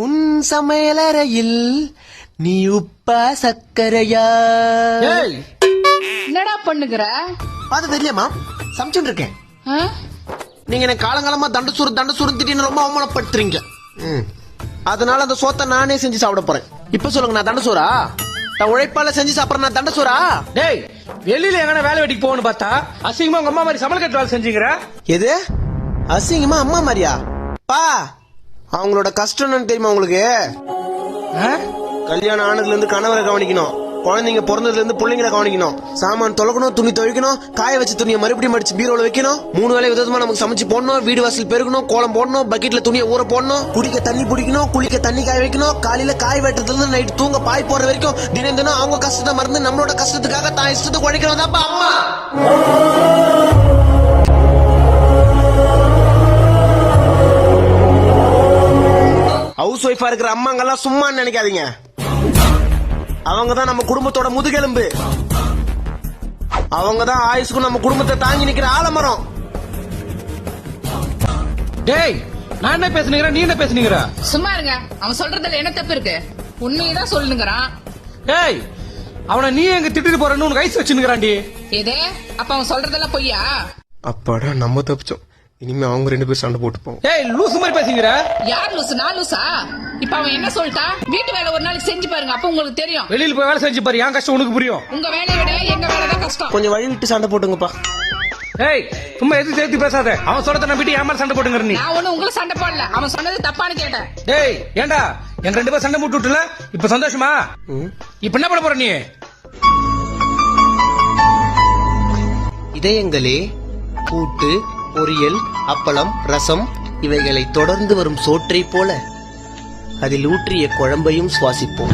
உன் சமையலறையில் நீ உப்பா சக்கரையா? என்னடா பண்ணுகிற? அது தெரியாமா, சமைச்சுட்டு இருக்கேன். நீங்க எனக்கு காலங்காலமா தண்டசூறு திடீர்னு ரொம்ப அவமானப்படுத்துறீங்க. அதனால அந்த சோத்தை நானே செஞ்சு சாப்பிட போறேன். இப்ப சொல்லுங்க, நான் தண்டசூரா? நான் உழைப்பால செஞ்சு சாப்பிட்றேன், நான் தண்டசூரா? டேய், வெளியில எங்கனா வேலை வெட்டிக்கு போகணும்னு பார்த்தா அசிங்கமா உங்க அம்மா மாதிரி சமையல் கட்டு வேலை செஞ்சீங்க. எது அசிங்கமா? அம்மா மாதிரியா? பா, அவங்களோட கஷ்டம் தெரியுமா உங்களுக்கு? கல்யாணம் ஆனதுல இருந்து கணவரை கவனிக்கணும், குழந்தைங்க பிறந்ததுல இருந்து பிள்ளைங்களை கவனிக்கணும், சாமான் தொலைக்கணும், துணி துவைக்கணும், காய வச்ச துணியை மறுபடியும் மடிச்சு பீரோல வைக்கணும், 3 வேளை விதமா நமக்கு சமைச்சு போடணும், வீடு வாசல் பெருக்கணும், கோலம் போடணும், பக்கெட்ல துணியை ஊற போடணும், குடிக்க தண்ணி பிடிக்கணும், குளிக்க தண்ணி காய வைக்கணும், காலையில காய் வெட்டுறதுல இருந்து நைட் தூங்க பாய் போற வரைக்கும் தினம் தினம் அவங்க கஷ்டத்தை மறந்து நம்மளோட கஷ்டத்துக்காக தான் இஷ்டத்துக்கு உழைக்கணும் தான்ப்பா அம்மா. ஹவுஸ் ஒய்ஃபா இருக்கிற அம்மாங்கெல்லாம் சும்மா நினைக்காதீங்க. அவங்கதான் நம்ம குடும்பத்தோட முதுகெலும்பு. அவங்கதான் ஆயுசுக்கும் நம்ம குடும்பத்தை தாங்கி நிக்கிற ஆலமரம். டேய், நான் என்ன பேசுனீங்க, நீ என்ன பேசுனீங்க? சும்மா இருங்க. அவன் சொல்றதுல என்ன தப்பு இருக்கு? உண்மையதான் சொல்லுங்கிறான். டேய், அவனை நீ எங்க திட்டிட்டு போறன்னு உனக்கு ஐஸ் வச்சுக்கிறான்டி. இதே அப்ப அவன் சொல்றதெல்லாம் பொய்யா? அப்பாடா, நம்ம தப்பிச்சோம். இனிமே அவங்க 2 பேரும் சண்டை போட்டுப்போம். டேய், லூசு மாதிரி பேசுங்கற. யார் லூசு? நான் லூசா? இப்ப அவன் என்ன சொல்லிட்டா? வீட்டு வேலை ஒரு நாளைக்கு செஞ்சு பாருங்க, அப்ப உங்களுக்கு தெரியும். வெளியில போய் வேலை செஞ்சு பாரு, என் கஷ்டம் உனக்கு புரியும். உங்க வேலையை விட எங்க வேலை தான் கஷ்டம். கொஞ்சம் வழி விட்டு சண்டை போட்டுங்கப்பா. டேய், சும்மா எது சேர்த்து பேசாத. அவன் சொல்றத நம்பிட்டு ஏமாற சண்டை போட்டுங்க நீ. நான் ஒண்ணு உங்களை சண்டை போடல, அவன் சொன்னது தப்பான்னு கேட்டேன். டேய், ஏண்டா எங்க 2 பேரும் சண்டை போட்டு விட்டுல? இப்ப சந்தோஷமா? இப்ப என்ன பண்ண போற நீ? இதயங்களே, கூட்டு, பொரியல், அப்பளம், ரசம் இவைகளை தொடர்ந்து வரும் சோற்றை போல அதில் ஊற்றிய குழம்பையும் சுவாசிப்போம்.